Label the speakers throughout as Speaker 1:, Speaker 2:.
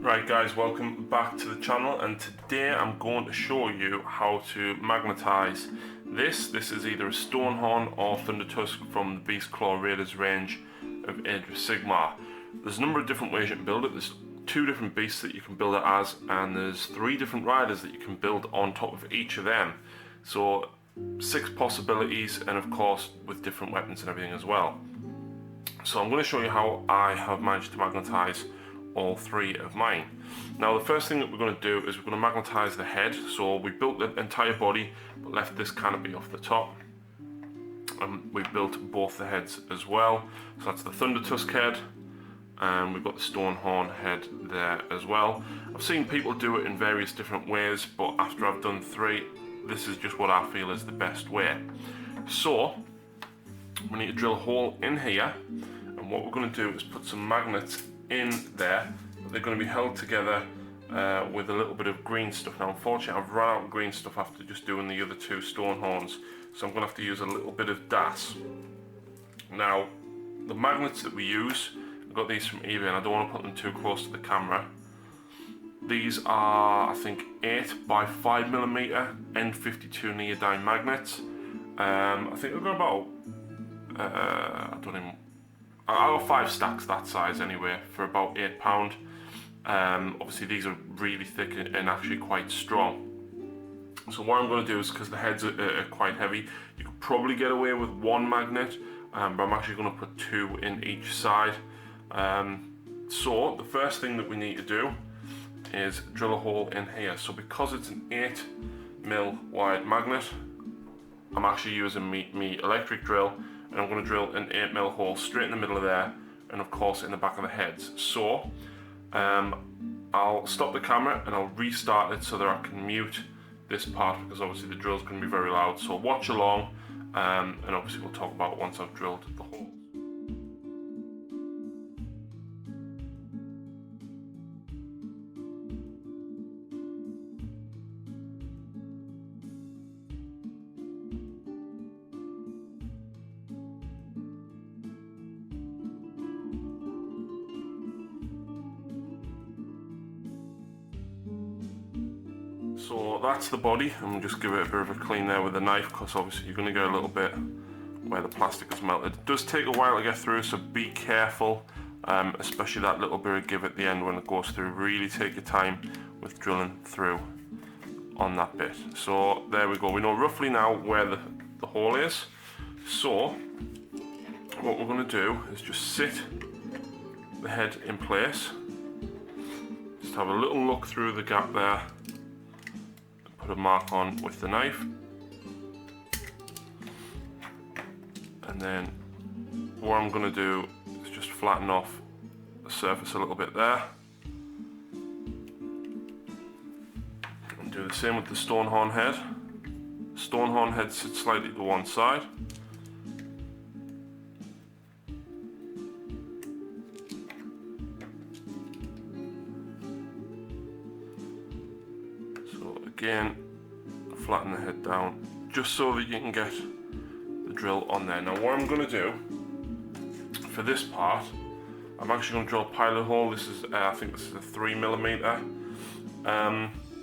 Speaker 1: Right guys, welcome back to the channel, and today I'm going to show you how to magnetize this. This is either a Stonehorn or Thundertusk from the Beast Claw Raiders range of Age of Sigmar. There's a number of different ways you can build it. There's 2 different beasts that you can build it as, and there's 3 different riders that you can build on top of each of them. So 6 possibilities, and of course with different weapons and everything as well. So I'm going to show you how I have managed to magnetize all 3 of mine. Now the first thing that we're going to do is we're going to magnetize the head. So we built the entire body but left this canopy off the top, and we built both the heads as well. So that's the Thundertusk head, and we've got the Stonehorn head there as well. I've seen people do it in various different ways, but after I've done 3, this is just what I feel is the best way. So we need to drill a hole in here, and what we're going to do is put some magnets in there. They're going to be held together with a little bit of green stuff. Now unfortunately I've run out of green stuff after just doing the other 2 Stonehorns, so I'm going to have to use a little bit of DAS. Now the magnets that we use, I got these from eBay, and I don't want to put them too close to the camera. These are, I think, 8 by 5mm N52 neodyme magnets. I think they've got about I got 5 stacks that size anyway for about £8. Obviously these are really thick and actually quite strong. So what I'm going to do is, because the heads are quite heavy, you could probably get away with 1 magnet, but I'm actually going to put 2 in each side. So the first thing that we need to do is drill a hole in here. So because it's an 8mm wide magnet, I'm actually using me electric drill, and I'm going to drill an 8mm hole straight in the middle of there, and of course in the back of the heads. So I'll stop the camera and I'll restart it so that I can mute this part, because obviously the drill's going to be very loud. So watch along, and obviously we'll talk about it once I've drilled the hole. So that's the body, and we'll just give it a bit of a clean there with a knife, because obviously you're going to get a little bit where the plastic is melted. It does take a while to get through, so be careful, especially that little bit of give at the end when it goes through. Really take your time with drilling through on that bit. So there we go, we know roughly now where the hole is. So what we're going to do is just sit the head in place, just have a little look through the gap there, put a mark on with the knife, and then what I'm going to do is just flatten off the surface a little bit there, and do the same with the Stonehorn head. Stonehorn head sits slightly to one side. Again, flatten the head down just so that you can get the drill on there. Now what I'm going to do for this part, I'm actually going to drill a pilot hole. This is I think this is a 3mm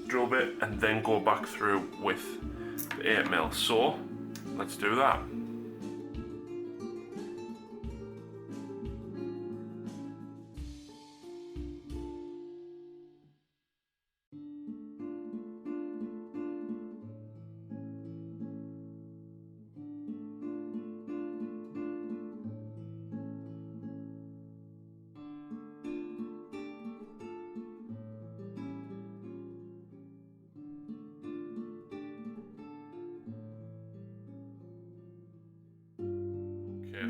Speaker 1: drill bit, and then go back through with the 8mm. So let's do that.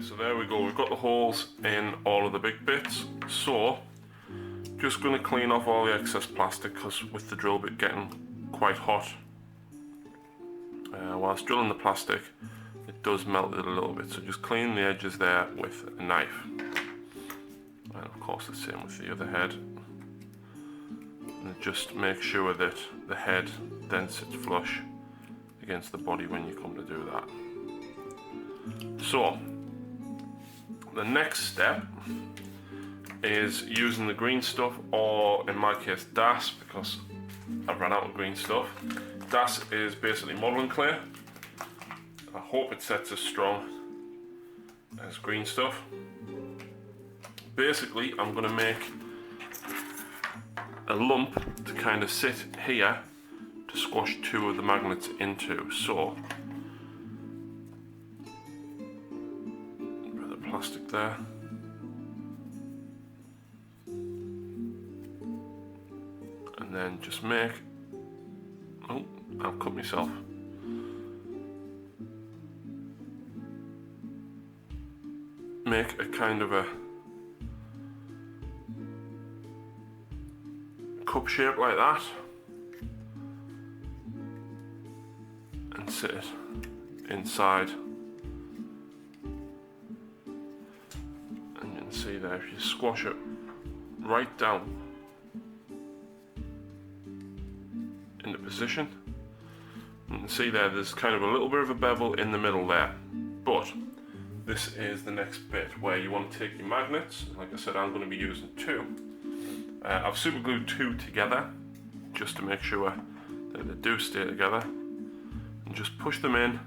Speaker 1: So there we go, we've got the holes in all of the big bits. So just going to clean off all the excess plastic, because with the drill bit getting quite hot whilst drilling the plastic, it does melt it a little bit. So just clean the edges there with a knife, and of course the same with the other head, and just make sure that the head then sits flush against the body when you come to do that. So the next step is using the green stuff, or in my case DAS, because I've run out of green stuff. DAS is basically modelling clay. I hope it sets as strong as green stuff. Basically, I'm going to make a lump to kind of sit here to squash two of the magnets into. So, put the plastic there. And then just make, oh, I've cut myself. Make a kind of a cup shape like that and sit it inside, and you can see there, if you squash it right down into position, you can see there's kind of a little bit of a bevel in the middle there. But this is the next bit where you want to take your magnets. Like I said, I'm going to be using two. I've super glued two together just to make sure that they do stay together, and just push them in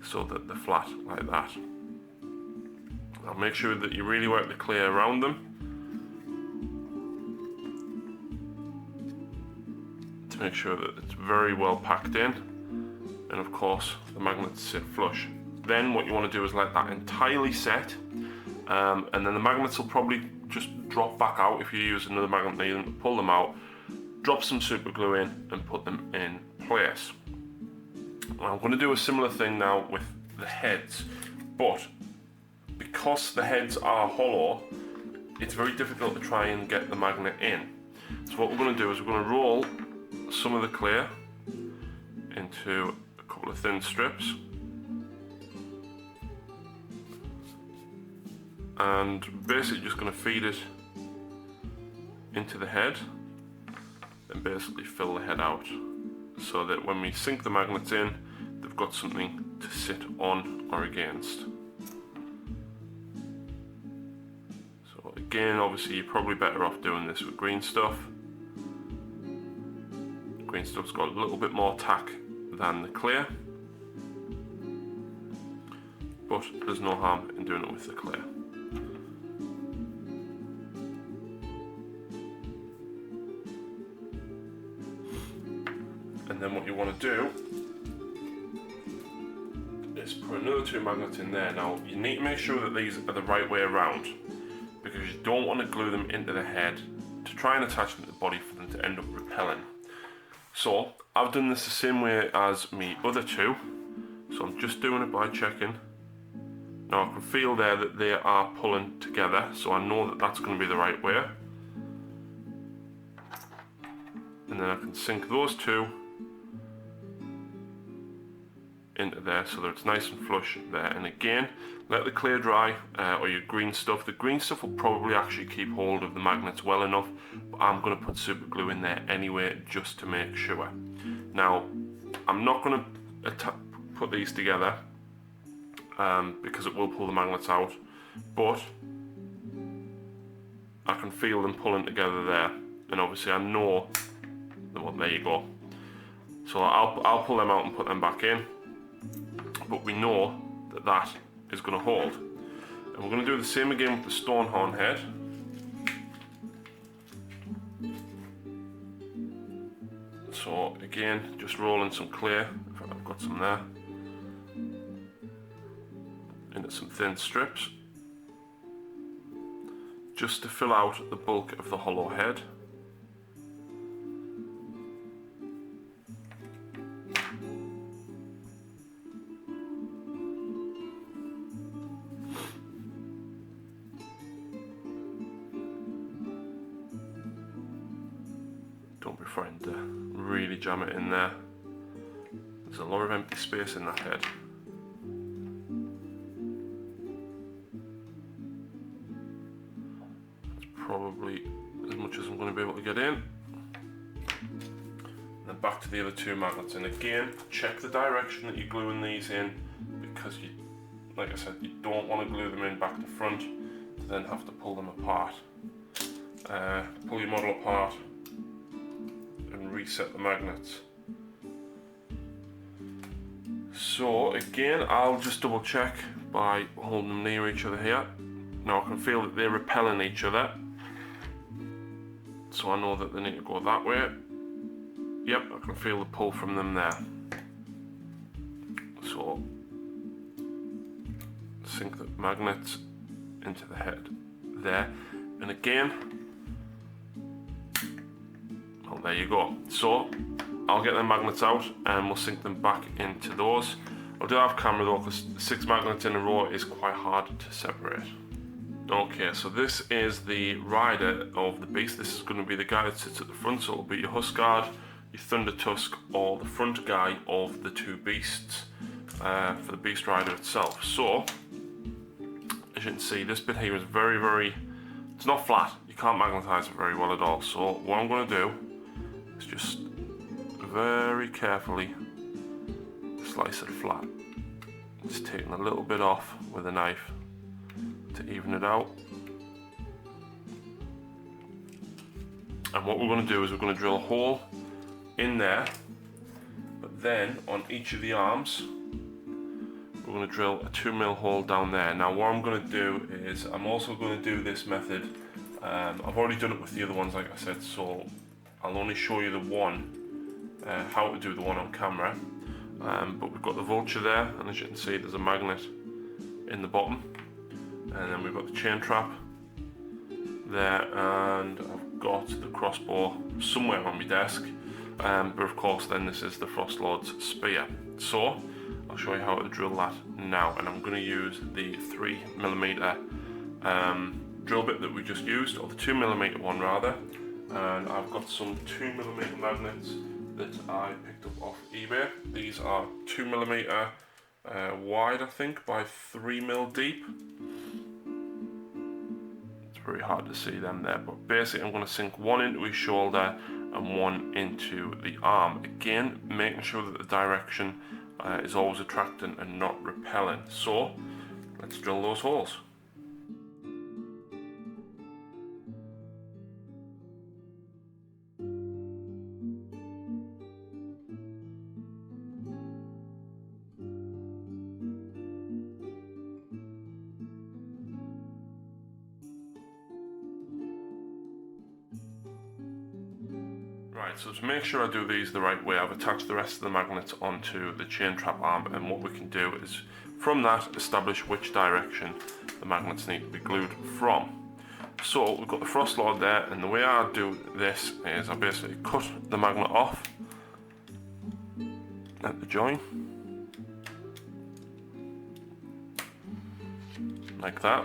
Speaker 1: so that they're flat like that. Now make sure that you really work the clay around them to make sure that it's very well packed in, and of course the magnets sit flush. Then what you want to do is let that entirely set, and then the magnets will probably just drop back out if you use another magnet needle to pull them out. Drop some super glue in and put them in place. I'm going to do a similar thing now with the heads, but because the heads are hollow, it's very difficult to try and get the magnet in. So what we're going to do is we're going to roll some of the clay into a couple of thin strips, and basically just going to feed it into the head and basically fill the head out, so that when we sink the magnets in, they've got something to sit on or against. So again, obviously you're probably better off doing this with green stuff. Green stuff's got a little bit more tack than the clay, but there's no harm in doing it with the clay. And then what you want to do is put another two magnets in there. Now you need to make sure that these are the right way around, because you don't want to glue them into the head to try and attach them to the body for them to end up repelling. So I've done this the same way as me other two, so I'm just doing it by checking. Now I can feel there that they are pulling together, so I know that that's going to be the right way. And then I can sink those two into there so that it's nice and flush there. And again, let the clay dry, or your green stuff. The green stuff will probably actually keep hold of the magnets well enough, but I'm going to put super glue in there anyway just to make sure. Now I'm not going to put these together because it will pull the magnets out, but I can feel them pulling together there, and obviously I know, well, there you go. So I'll pull them out and put them back in, but we know that that is going to hold. And we're going to do the same again with the Stonehorn head. So again, just rolling some clay, I've got some there, into some thin strips, just to fill out the bulk of the hollow head. Don't be frightened to really jam it in there. There's a lot of empty space in that head. That's probably as much as I'm going to be able to get in. And then back to the other two magnets, and again, check the direction that you're gluing these in, because you, like I said, you don't want to glue them in back to front to then have to pull them apart. Pull your model apart and reset the magnets. So again, I'll just double check by holding them near each other here. Now I can feel that they're repelling each other, so I know that they need to go that way. Yep, I can feel the pull from them there. So sink the magnets into the head there, and again, well, there you go. So I'll get the magnets out and we'll sink them back into those. I do have camera though, because 6 magnets in a row is quite hard to separate. Okay, so this is the rider of the beast. This is going to be the guy that sits at the front, so it'll be your huskard, your Thundertusk, or the front guy of the 2 beasts for the beast rider itself. So as you can see, this bit here is very, it's not flat. You can't magnetize it very well at all. So what I'm going to do is just very carefully slice it flat. Just taking a little bit off with a knife to even it out. And what we're going to do is we're going to drill a hole in there, but then on each of the arms we're going to drill a 2mm hole down there. Now what I'm going to do is I'm also going to do this method. I've already done it with the other ones, like I said, so I'll only show you the one, how to do the one on camera. But we've got the vulture there, and as you can see there's a magnet in the bottom, and then we've got the chain trap there, and I've got the crossbow somewhere on my desk, but of course then this is the frostlord's spear. So I'll show you how to drill that now, and I'm going to use the 3mm drill bit that we just used, or the 2mm one rather, and I've got some 2mm magnets that I picked up off eBay. These are 2mm wide, I think, by 3mm deep. It's very hard to see them there, but basically I'm going to sink one into his shoulder and one into the arm. Again, making sure that the direction is always attracting and not repelling. So let's drill those holes. Right, so to make sure I do these the right way, I've attached the rest of the magnets onto the chain trap arm, and what we can do is from that establish which direction the magnets need to be glued from. So we've got the frostlord there, and the way I do this is I basically cut the magnet off at the join, like that,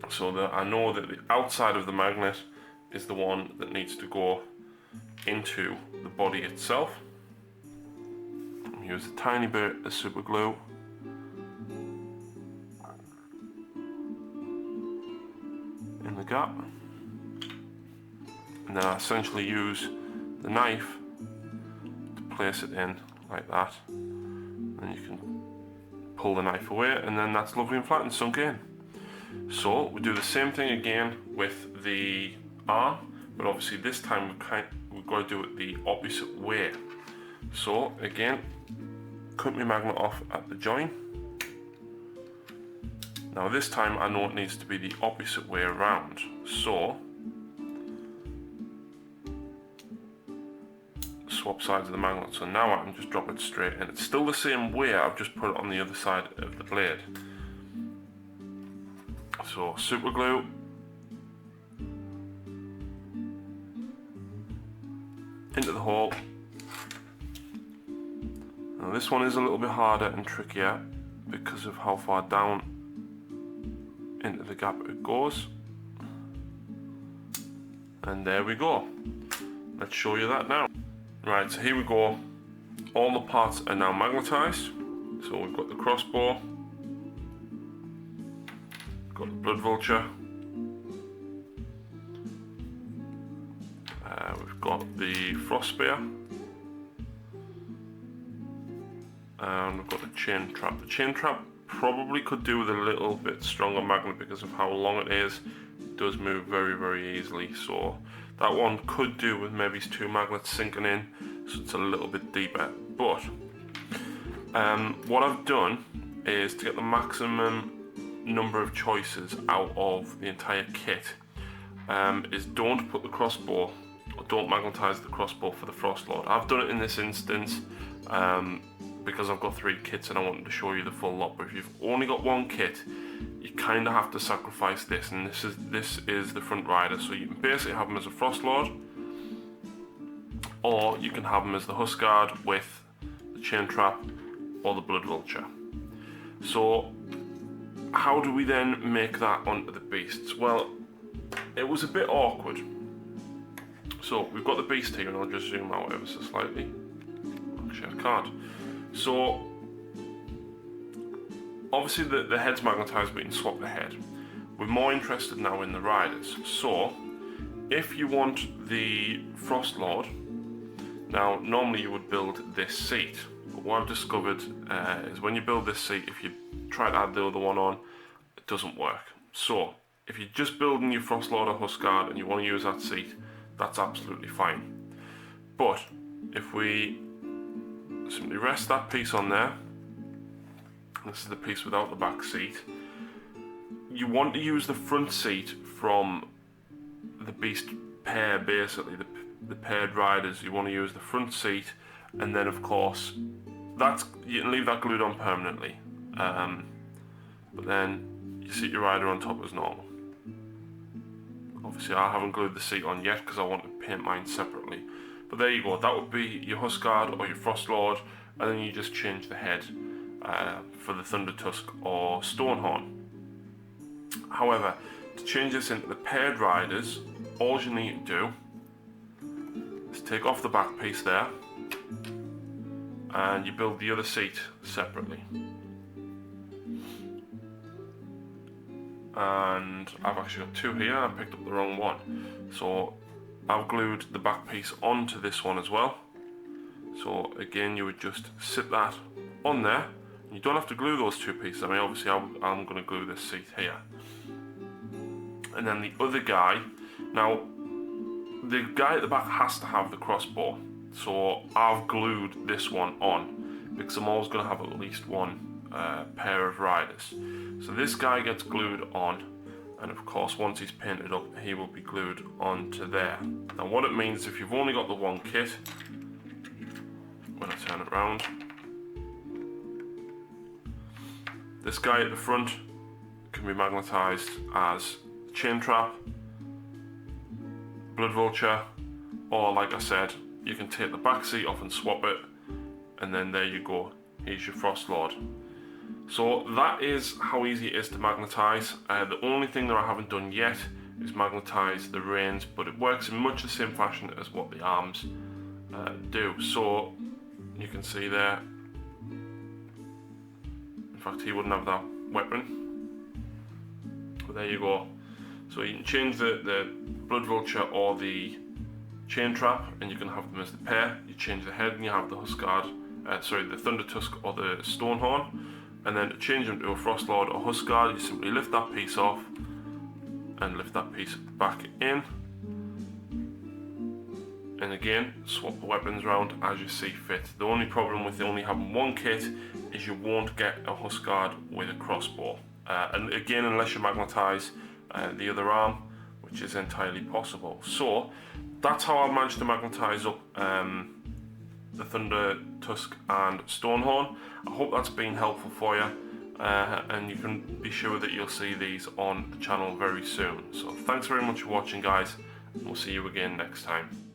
Speaker 1: so that I know that the outside of the magnet is the one that needs to go into the body itself. Use a tiny bit of super glue in the gap, and then I essentially use the knife to place it in like that. Then you can pull the knife away, and then that's lovely and flat and sunk in. So we do the same thing again with the arm, but obviously this time we've got to do it the opposite way. So again, cut my magnet off at the join. Now this time I know it needs to be the opposite way around, so swap sides of the magnet. So now I can just drop it straight in. It's still the same way, I've just put it on the other side of the blade. So super glue, into the hole. Now this one is a little bit harder and trickier because of how far down into the gap it goes. And there we go. Let's show you that now. Right, so here we go. All the parts are now magnetized. So we've got the crossbow, got the blood vulture, we've got the frost spear, and we've got the chain trap. The chain trap probably could do with a little bit stronger magnet because of how long it is. It does move very, very easily. So that one could do with maybe 2 magnets sinking in, so it's a little bit deeper. But what I've done is to get the maximum number of choices out of the entire kit, is don't put the crossbow, or don't magnetize the crossbow for the frostlord. I've done it in this instance because I've got 3 kits and I wanted to show you the full lot. But if you've only got 1 kit, you kind of have to sacrifice this, and this is the front rider. So you can basically have him as a frostlord, or you can have him as the huskard with the chain trap or the blood vulture. So how do we then make that onto the beasts? Well, it was a bit awkward. So we've got the beast here, and I'll just zoom out ever so slightly. Actually, I can't. So obviously the head's magnetised, we can swap the head. We're more interested now in the riders. So if you want the frostlord, now normally you would build this seat. But what I've discovered is when you build this seat, if you try to add the other one on, it doesn't work. So if you're just building your frostlord or huskard and you want to use that seat, that's absolutely fine. But if we simply rest that piece on there, this is the piece without the back seat, you want to use the front seat from the beast pair, basically the paired riders. You want to use the front seat, and then of course you can leave that glued on permanently, but then you seat your rider on top as normal. Obviously I haven't glued the seat on yet because I want to paint mine separately, but there you go. That would be your huskard or your frostlord, and then you just change the head for the Thundertusk or Stonehorn. However, to change this into the paired riders, all you need to do is take off the back piece there, and you build the other seat separately. And I've actually got 2 here, I picked up the wrong one. So I've glued the back piece onto this one as well. So again, you would just sit that on there. You don't have to glue those 2 pieces. I mean, obviously I'm going to glue this seat here. And then the other guy, now the guy at the back has to have the crossbow. So I've glued this one on because I'm always going to have at least 1 pair of riders. So this guy gets glued on, and of course once he's painted up he will be glued onto there. Now what it means, if you've only got the 1 kit, when I turn it around, this guy at the front can be magnetised as chain trap, blood vulture, or like I said, you can take the back seat off and swap it, and then there you go, here's your frostlord. So that is how easy it is to magnetise. The only thing that I haven't done yet is magnetise the reins, but it works in much the same fashion as what the arms do. So you can see there, in fact he wouldn't have that weapon, but there you go. So you can change the blood vulture or the chain trap, and you can have them as the pair. You change the head and you have the huskard, the Thundertusk or the Stonehorn. And then to change them to a frostlord or huskard, you simply lift that piece off and lift that piece back in, and again swap the weapons around as you see fit. The only problem with only having 1 kit is you won't get a huskard with a crossbow, and again unless you magnetise the other arm, which is entirely possible. So that's how I managed to magnetise up the Thundertusk and Stonehorn. I hope that's been helpful for you, and you can be sure that you'll see these on the channel very soon. So thanks very much for watching, guys, and we'll see you again next time.